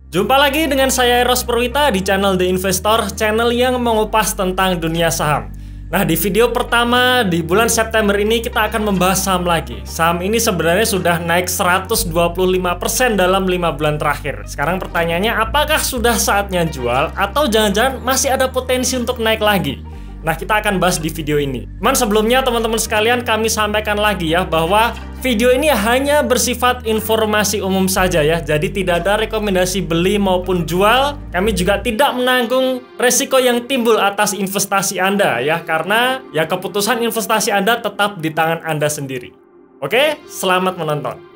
Jumpa lagi dengan saya Eros Purwita di channel The Investor, channel yang mengupas tentang dunia saham. Nah, di video pertama di bulan September ini kita akan membahas saham lagi. Saham ini sebenarnya sudah naik 125% dalam 5 bulan terakhir. Sekarang pertanyaannya, apakah sudah saatnya jual atau jangan-jangan masih ada potensi untuk naik lagi? Nah, kita akan bahas di video ini. Cuman sebelumnya teman-teman sekalian, kami sampaikan lagi ya bahwa video ini hanya bersifat informasi umum saja ya. Jadi tidak ada rekomendasi beli maupun jual. Kami juga tidak menanggung resiko yang timbul atas investasi Anda ya, karena ya keputusan investasi Anda tetap di tangan Anda sendiri. Oke, selamat menonton.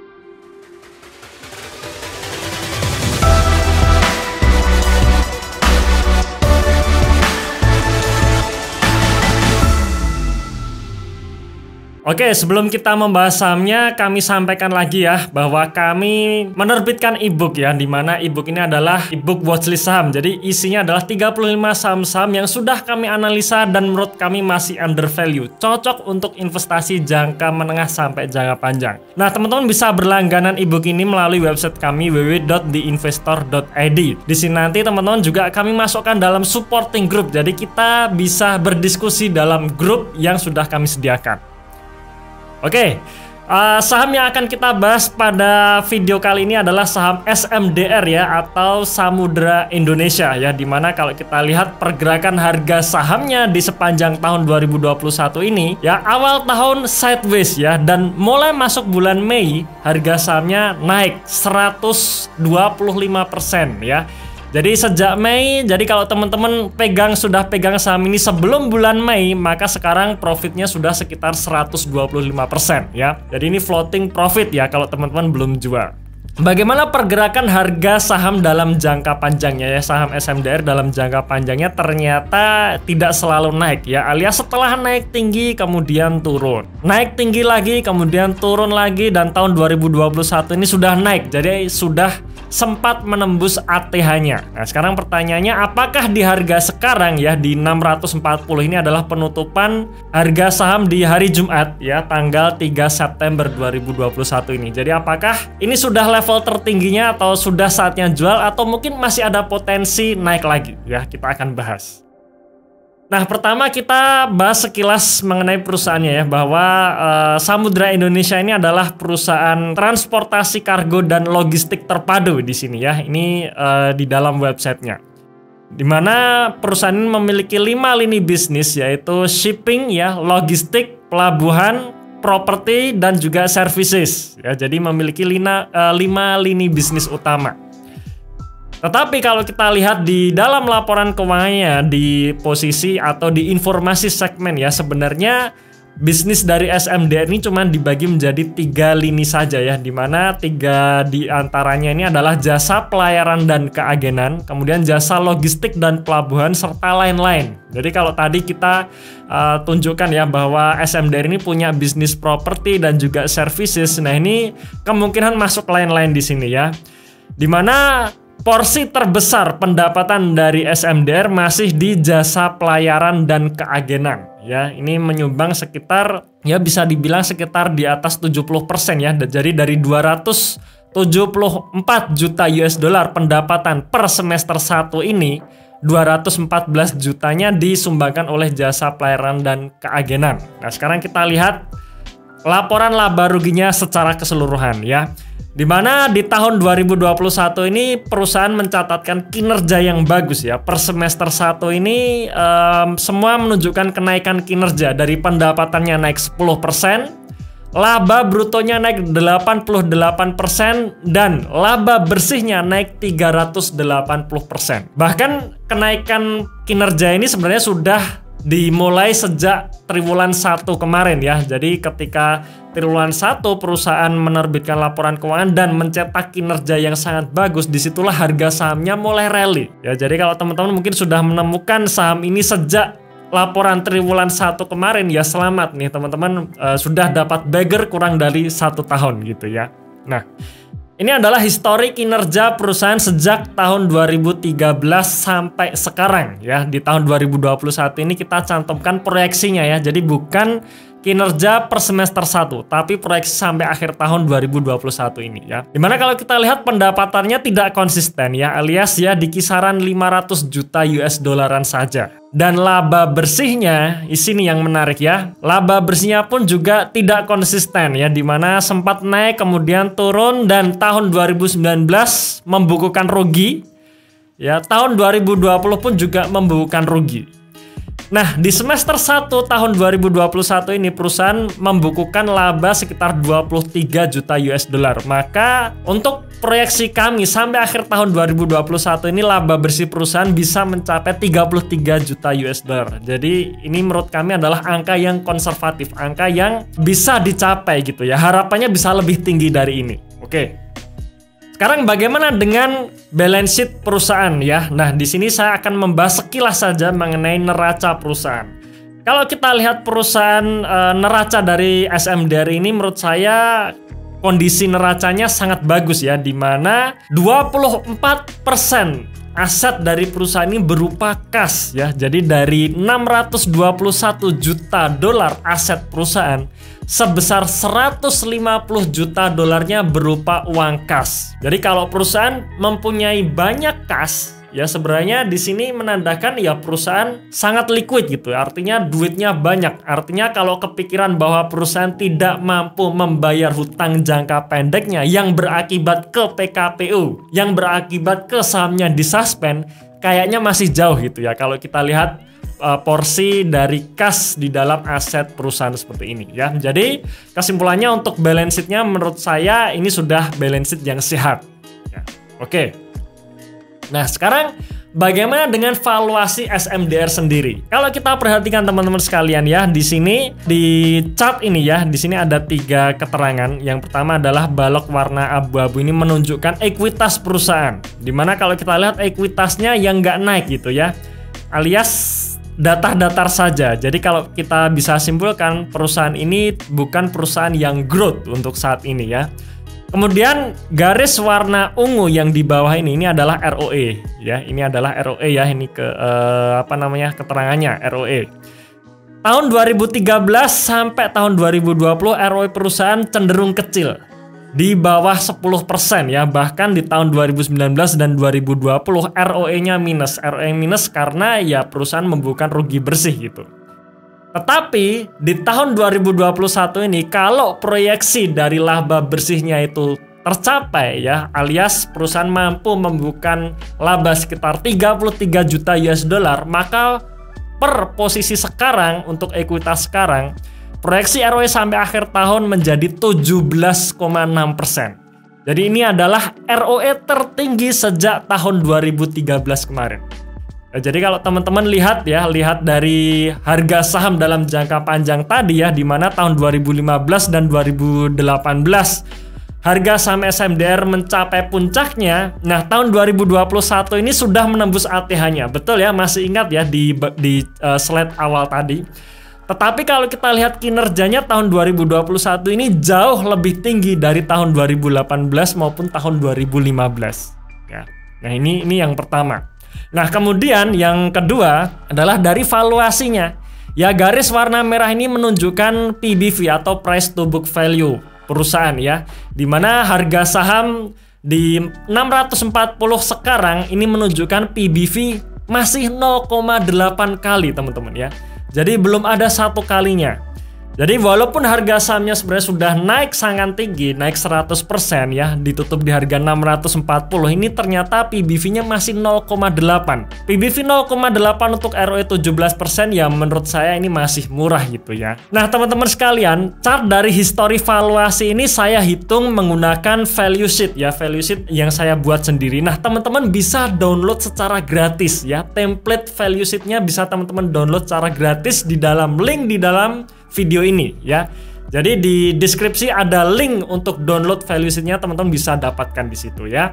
Oke, sebelum kita membahas sahamnya, kami sampaikan lagi ya bahwa kami menerbitkan e-book ya, dimana e-book ini adalah e-book watchlist saham. Jadi isinya adalah 35 saham-saham yang sudah kami analisa dan menurut kami masih undervalue, cocok untuk investasi jangka menengah sampai jangka panjang. Nah, teman-teman bisa berlangganan e-book ini melalui website kami www.theinvestor.id. Di sini nanti teman-teman juga kami masukkan dalam supporting group. Jadi kita bisa berdiskusi dalam grup yang sudah kami sediakan. Oke, saham yang akan kita bahas pada video kali ini adalah saham SMDR ya, atau Samudra Indonesia ya, dimana kalau kita lihat pergerakan harga sahamnya di sepanjang tahun 2021 ini ya, awal tahun sideways ya, dan mulai masuk bulan Mei harga sahamnya naik 125% ya. Jadi sejak Mei, jadi kalau teman-teman sudah pegang saham ini sebelum bulan Mei, maka sekarang profitnya sudah sekitar 125% ya. Jadi ini floating profit ya kalau teman-teman belum jual. Bagaimana pergerakan harga saham dalam jangka panjangnya ya, saham SMDR dalam jangka panjangnya ternyata tidak selalu naik ya, alias setelah naik tinggi kemudian turun, naik tinggi lagi kemudian turun lagi, dan tahun 2021 ini sudah naik, jadi sudah sempat menembus ATH-nya. Nah, sekarang pertanyaannya, apakah di harga sekarang ya di 640 ini adalah penutupan harga saham di hari Jumat ya, tanggal 3 September 2021 ini. Jadi apakah ini sudah level tertingginya atau sudah saatnya jual, atau mungkin masih ada potensi naik lagi ya, kita akan bahas. Nah, pertama kita bahas sekilas mengenai perusahaannya ya, bahwa Samudra Indonesia ini adalah perusahaan transportasi kargo dan logistik terpadu di sini ya. Ini di dalam websitenya. Di mana perusahaan ini memiliki 5 lini bisnis, yaitu shipping ya, logistik, pelabuhan, properti, dan juga services ya. Jadi memiliki 5 lini bisnis utama. Tetapi kalau kita lihat di dalam laporan keuangannya di posisi atau di informasi segmen ya, sebenarnya bisnis dari SMDR ini cuma dibagi menjadi 3 lini saja ya, dimana 3 di antaranya ini adalah jasa pelayaran dan keagenan, kemudian jasa logistik dan pelabuhan, serta lain-lain. Jadi kalau tadi kita tunjukkan ya bahwa SMDR ini punya bisnis properti dan juga services, nah ini kemungkinan masuk lain-lain di sini ya, dimana porsi terbesar pendapatan dari SMDR masih di jasa pelayaran dan keagenan ya. Ini menyumbang sekitar ya, bisa dibilang sekitar di atas 70% ya. Jadi dari 274 juta US dollar pendapatan per semester 1 ini, 214 jutanya disumbangkan oleh jasa pelayaran dan keagenan. Nah, sekarang kita lihat laporan laba ruginya secara keseluruhan ya. Di mana di tahun 2021 ini perusahaan mencatatkan kinerja yang bagus ya. Per semester 1 ini semua menunjukkan kenaikan kinerja, dari pendapatannya naik 10%, laba brutonya naik 88%, dan laba bersihnya naik 380%. Bahkan kenaikan kinerja ini sebenarnya sudah dimulai sejak triwulan 1 kemarin ya. Jadi ketika triwulan 1 perusahaan menerbitkan laporan keuangan dan mencetak kinerja yang sangat bagus, disitulah harga sahamnya mulai rally ya. Jadi kalau teman-teman mungkin sudah menemukan saham ini sejak laporan triwulan 1 kemarin ya, selamat nih teman-teman, sudah dapat bagger kurang dari 1 tahun gitu ya. Nah, ini adalah histori kinerja perusahaan sejak tahun 2013 sampai sekarang ya. Di tahun 2021 ini kita cantumkan proyeksinya ya. Jadi bukan kinerja per semester 1, tapi proyeksi sampai akhir tahun 2021 ini ya. Dimana kalau kita lihat pendapatannya tidak konsisten ya, alias ya di kisaran 500 juta US dollaran saja. Dan laba bersihnya, di sini yang menarik ya. Laba bersihnya pun juga tidak konsisten ya, dimana sempat naik kemudian turun dan tahun 2019 membukukan rugi. Ya, tahun 2020 pun juga membukukan rugi. Nah, di semester 1 tahun 2021 ini perusahaan membukukan laba sekitar 23 juta US dollar. Maka untuk proyeksi kami sampai akhir tahun 2021 ini laba bersih perusahaan bisa mencapai 33 juta US dollar. Jadi ini menurut kami adalah angka yang konservatif, angka yang bisa dicapai gitu ya. Harapannya bisa lebih tinggi dari ini. Oke. Sekarang bagaimana dengan balance sheet perusahaan ya? Nah, di sini saya akan membahas sekilas saja mengenai neraca perusahaan. Kalau kita lihat perusahaan neraca dari SMDR ini menurut saya kondisi neracanya sangat bagus ya, di mana 24% aset dari perusahaan ini berupa kas ya. Jadi dari 621 juta dolar aset perusahaan, sebesar 150 juta dolarnya berupa uang kas. Jadi kalau perusahaan mempunyai banyak kas, ya sebenarnya di sini menandakan ya perusahaan sangat liquid gitu. Artinya duitnya banyak. Artinya kalau kepikiran bahwa perusahaan tidak mampu membayar hutang jangka pendeknya yang berakibat ke PKPU, yang berakibat ke sahamnya disuspend, kayaknya masih jauh gitu ya kalau kita lihat porsi dari kas di dalam aset perusahaan seperti ini ya. Jadi kesimpulannya untuk balance sheet-nya menurut saya ini sudah balance sheet yang sehat ya. Oke. Nah, sekarang bagaimana dengan valuasi SMDR sendiri? Kalau kita perhatikan teman-teman sekalian ya, di sini di chart ini ya, di sini ada 3 keterangan. Yang pertama adalah balok warna abu-abu ini menunjukkan ekuitas perusahaan. Dimana kalau kita lihat ekuitasnya yang nggak naik gitu ya, alias datar-datar saja. Jadi kalau kita bisa simpulkan perusahaan ini bukan perusahaan yang growth untuk saat ini ya. Kemudian garis warna ungu yang di bawah ini adalah ROE ya. Ini adalah ROE ya, ini keterangannya ROE. Tahun 2013 sampai tahun 2020 ROE perusahaan cenderung kecil. Di bawah 10% ya, bahkan di tahun 2019 dan 2020 ROE-nya minus. ROE minus karena ya perusahaan membukukan rugi bersih gitu. Tetapi di tahun 2021 ini kalau proyeksi dari laba bersihnya itu tercapai ya, alias perusahaan mampu membukukan laba sekitar 33 juta US dollar, maka per posisi sekarang untuk ekuitas sekarang proyeksi ROE sampai akhir tahun menjadi 17,6%. Jadi ini adalah ROE tertinggi sejak tahun 2013 kemarin. Jadi kalau teman-teman lihat dari harga saham dalam jangka panjang tadi ya, di mana tahun 2015 dan 2018 harga saham SMDR mencapai puncaknya. Nah, tahun 2021 ini sudah menembus ATH-nya. Betul ya, masih ingat ya di slide awal tadi. Tetapi kalau kita lihat kinerjanya tahun 2021 ini jauh lebih tinggi dari tahun 2018 maupun tahun 2015 ya. Nah, ini yang pertama. Nah, kemudian yang kedua adalah dari valuasinya. Ya, garis warna merah ini menunjukkan PBV atau price to book value perusahaan ya. Di mana harga saham di 640 sekarang ini menunjukkan PBV masih 0,8 kali teman-teman ya. Jadi belum ada 1 kalinya. Jadi walaupun harga sahamnya sebenarnya sudah naik sangat tinggi, naik 100% ya, ditutup di harga 640, ini ternyata PBV-nya masih 0,8. PBV 0,8 untuk ROE 17% ya menurut saya ini masih murah gitu ya. Nah, teman-teman sekalian, chart dari histori valuasi ini saya hitung menggunakan value sheet ya, value sheet yang saya buat sendiri. Nah, teman-teman bisa download secara gratis ya. Template value sheet-nya bisa teman-teman download secara gratis di dalam link di dalam video ini ya. Jadi di deskripsi ada link untuk download value sheet-nya, teman-teman bisa dapatkan di situ ya.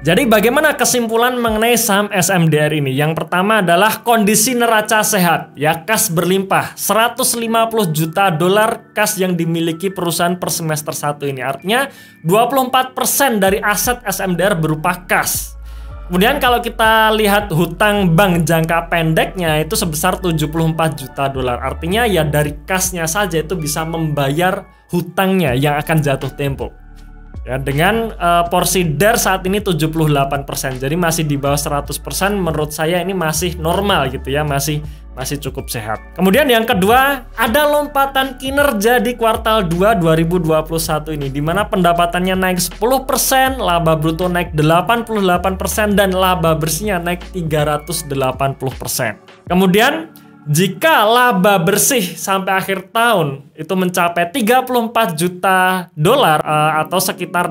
Jadi bagaimana kesimpulan mengenai saham SMDR ini? Yang pertama adalah kondisi neraca sehat ya, kas berlimpah, 150 juta dolar kas yang dimiliki perusahaan per semester 1 ini. Artinya 24% dari aset SMDR berupa kas. Kemudian kalau kita lihat hutang bank jangka pendeknya itu sebesar 74 juta dolar. Artinya ya dari kasnya saja itu bisa membayar hutangnya yang akan jatuh tempo. Ya, dengan porsi DER saat ini 78%. Jadi masih di bawah 100%, menurut saya ini masih normal gitu ya, masih cukup sehat. Kemudian yang kedua, ada lompatan kinerja di kuartal 2 2021 ini, di mana pendapatannya naik 10%, laba bruto naik 88%, dan laba bersihnya naik 380%. Kemudian jika laba bersih sampai akhir tahun itu mencapai 34 juta dolar atau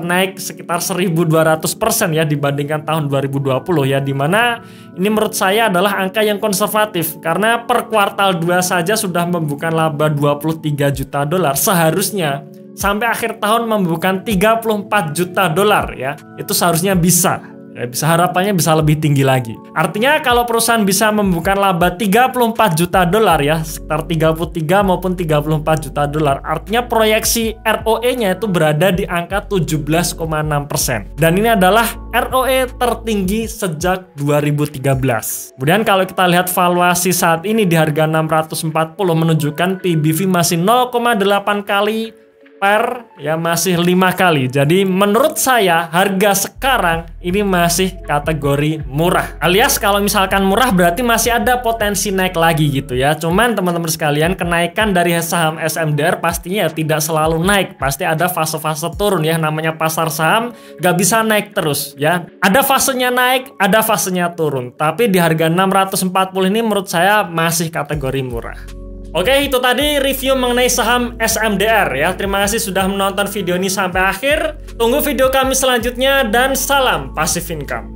naik sekitar 1.200% ya dibandingkan tahun 2020 ya, dimana ini menurut saya adalah angka yang konservatif karena per kuartal 2 saja sudah membuka laba 23 juta dolar, seharusnya sampai akhir tahun membuka 34 juta dolar ya, itu seharusnya bisa. Ya, harapannya bisa lebih tinggi lagi. Artinya kalau perusahaan bisa membuka laba 34 juta dolar ya, sekitar 33 maupun 34 juta dolar, artinya proyeksi ROE-nya itu berada di angka 17,6%. Dan ini adalah ROE tertinggi sejak 2013. Kemudian kalau kita lihat valuasi saat ini di harga 640 menunjukkan PBV masih 0,8 kali ya, masih 5 kali. Jadi menurut saya harga sekarang ini masih kategori murah. Alias kalau misalkan murah berarti masih ada potensi naik lagi gitu ya. Cuman teman-teman sekalian, kenaikan dari saham SMDR pastinya tidak selalu naik. Pasti ada fase-fase turun ya, namanya pasar saham gak bisa naik terus ya. Ada fasenya naik, ada fasenya turun. Tapi di harga 640 ini menurut saya masih kategori murah. Oke, itu tadi review mengenai saham SMDR ya. Terima kasih sudah menonton video ini sampai akhir. Tunggu video kami selanjutnya dan salam Passive Income.